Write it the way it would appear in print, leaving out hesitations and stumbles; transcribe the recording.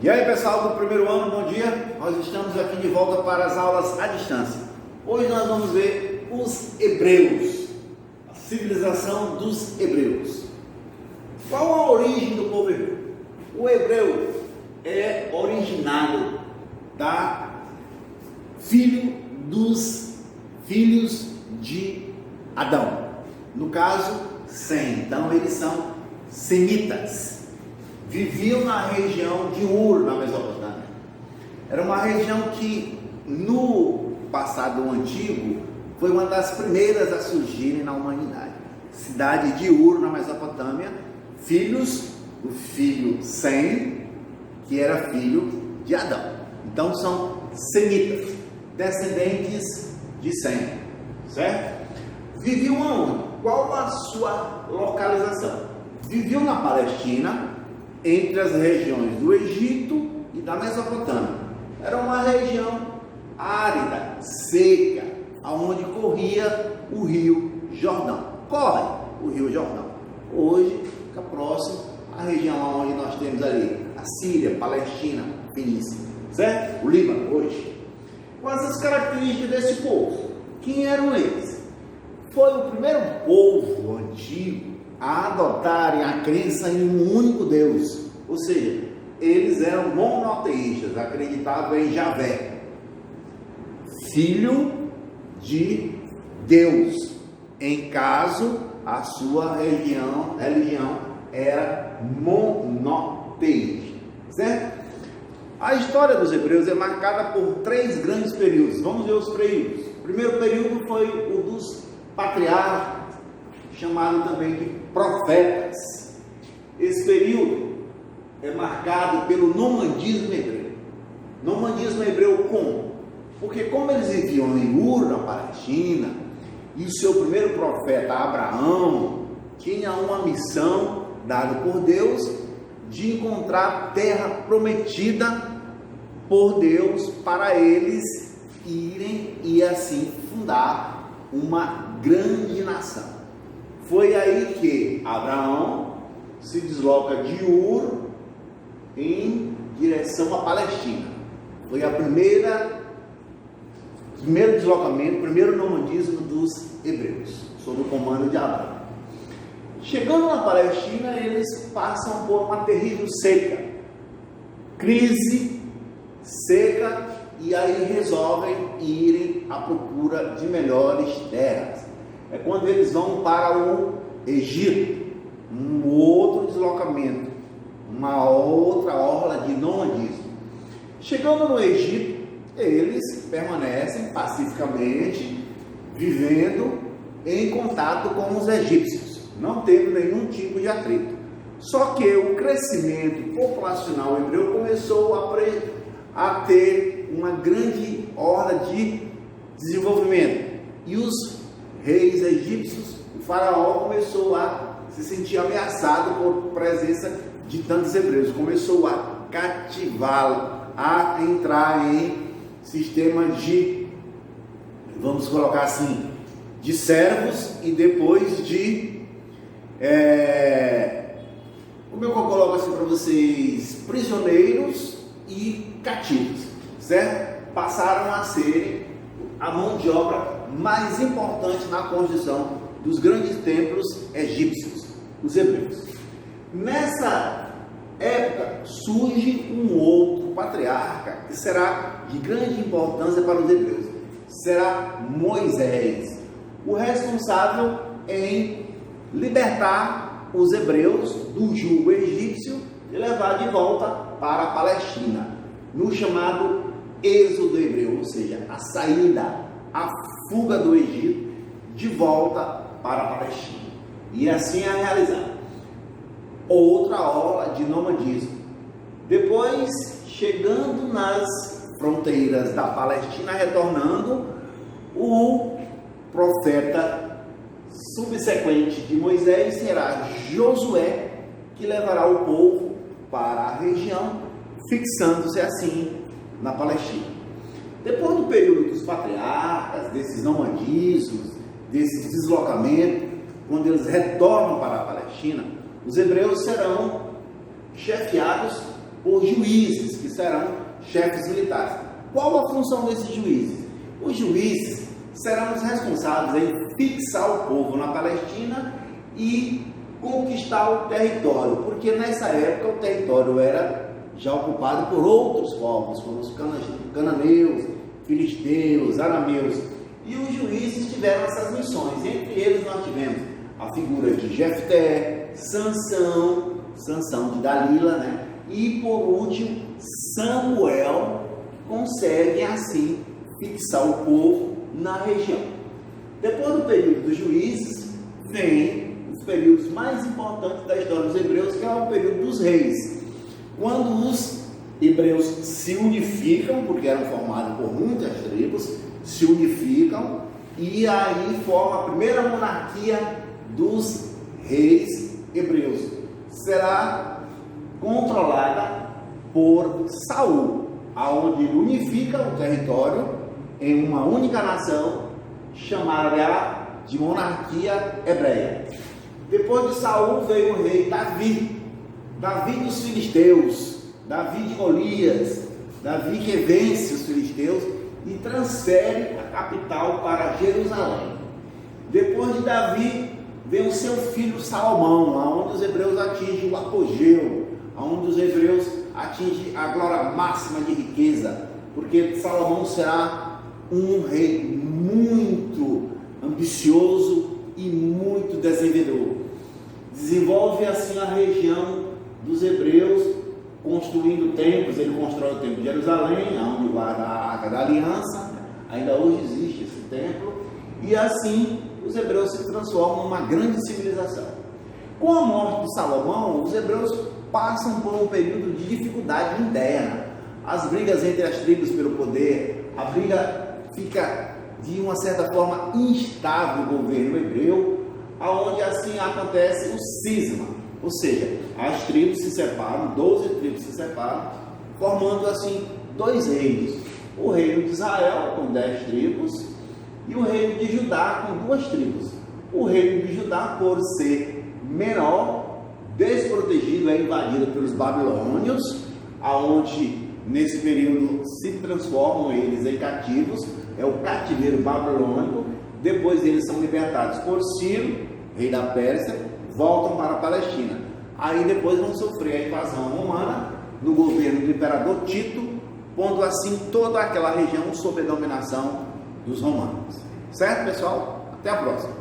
E aí pessoal do primeiro ano, bom dia! Nós estamos aqui de volta para as aulas à distância. Hoje nós vamos ver os hebreus, a civilização dos hebreus. Qual a origem do povo hebreu? O hebreu é originado da filho dos filhos de Adão, no caso Sem. Então eles são semitas. Viviam na região de Ur, na Mesopotâmia. Era uma região que no passado antigo foi uma das primeiras a surgirem na humanidade. Cidade de Ur, na Mesopotâmia, filhos do filho Sem, que era filho de Adão. Então são semitas, descendentes de Sem, certo? Viviam aonde? Qual a sua localização? Viviam na Palestina, entre as regiões do Egito e da Mesopotâmia. Era uma região árida, seca, onde corria o rio Jordão. Corre o rio Jordão. Hoje fica próximo à região onde nós temos ali a Síria, Palestina, Fenícia, certo? O Líbano hoje. Quais as características desse povo? Quem eram eles? Foi o primeiro povo antigo a adotarem a crença em um único Deus, ou seja, eles eram monoteístas, acreditavam em Javé, filho de Deus, em caso a sua religião era monoteísta, certo? A história dos hebreus é marcada por três grandes períodos. Vamos ver os períodos. O primeiro período foi o dos patriarcas, chamado também de profetas. Esse período é marcado pelo nomadismo hebreu. Nomadismo hebreu como? Porque como eles viviam em Ur, na Palestina, e o seu primeiro profeta, Abraão, tinha uma missão dada por Deus de encontrar terra prometida por Deus para eles irem e assim fundar uma grande nação. Foi aí que Abraão se desloca de Ur em direção à Palestina. Foi a primeiro deslocamento, primeiro nomadismo dos hebreus, sob o comando de Abraão. Chegando na Palestina, eles passam por uma terrível seca, crise, seca, e aí resolvem irem à procura de melhores terras. É quando eles vão para o Egito, um outro deslocamento, uma outra orla de nomadismo. Chegando no Egito, eles permanecem pacificamente, vivendo em contato com os egípcios, não tendo nenhum tipo de atrito. Só que o crescimento populacional hebreu começou a ter uma grande orla de desenvolvimento, e os reis egípcios, o faraó começou a se sentir ameaçado por presença de tantos hebreus, começou a cativá-lo, a entrar em sistema de, vamos colocar assim, de servos e depois de, como eu coloco assim para vocês, prisioneiros e cativos, certo? Passaram a ser a mão de obra mais importante na construção dos grandes templos egípcios, os hebreus. Nessa época surge um outro patriarca que será de grande importância para os hebreus. Será Moisés, o responsável em libertar os hebreus do jugo egípcio e levar de volta para a Palestina, no chamado êxodo hebreu, ou seja, a saída, a fuga do Egito de volta para a Palestina. E assim é realizado outra orla de nomadismo. Depois, chegando nas fronteiras da Palestina, retornando, o profeta subsequente de Moisés será Josué, que levará o povo para a região, fixando-se assim na Palestina. Depois do período dos patriarcas, desses nomadismos, desses deslocamentos, quando eles retornam para a Palestina, os hebreus serão chefiados por juízes, que serão chefes militares. Qual a função desses juízes? Os juízes serão os responsáveis em fixar o povo na Palestina e conquistar o território, porque nessa época o território era já ocupado por outros povos, como os cananeus, filisteus, arameus, e os juízes tiveram essas missões. Entre eles nós tivemos a figura de Jefté, Sansão de Dalila, né? E por último Samuel, consegue assim fixar o povo na região. Depois do período dos juízes, vem os períodos mais importantes da história dos hebreus, que é o período dos reis. Quando os hebreus se unificam, porque eram formados por muitas tribos, se unificam e aí forma a primeira monarquia dos reis hebreus. Será controlada por Saul, aonde ele unifica o território em uma única nação, chamada de monarquia hebreia. Depois de Saul veio o rei Davi dos filisteus, Davi de Golias, Davi que vence os filisteus e transfere a capital para Jerusalém. Depois de Davi vem o seu filho Salomão, aonde os hebreus atingem o apogeu, aonde os hebreus atingem a glória máxima de riqueza, porque Salomão será um rei muito ambicioso e muito desenvolvedor. Desenvolve assim a região dos hebreus, construindo templos. Ele constrói o templo de Jerusalém, onde guarda a Arca da Aliança, ainda hoje existe esse templo, e assim os hebreus se transformam numa grande civilização. Com a morte de Salomão, os hebreus passam por um período de dificuldade interna, as brigas entre as tribos pelo poder, a briga fica de uma certa forma instável o governo hebreu, aonde assim acontece o cisma, ou seja, as tribos se separam, 12 tribos se separam, formando assim dois reinos, o reino de Israel com 10 tribos e o reino de Judá com 2 tribos. O reino de Judá, por ser menor, desprotegido, é invadido pelos babilônios, aonde nesse período se transformam eles em cativos, é o cativeiro babilônico. Depois eles são libertados por Ciro, rei da Pérsia, voltam para a Palestina. Aí depois vão sofrer a invasão romana no governo do imperador Tito, pondo assim toda aquela região sob a dominação dos romanos. Certo, pessoal? Até a próxima!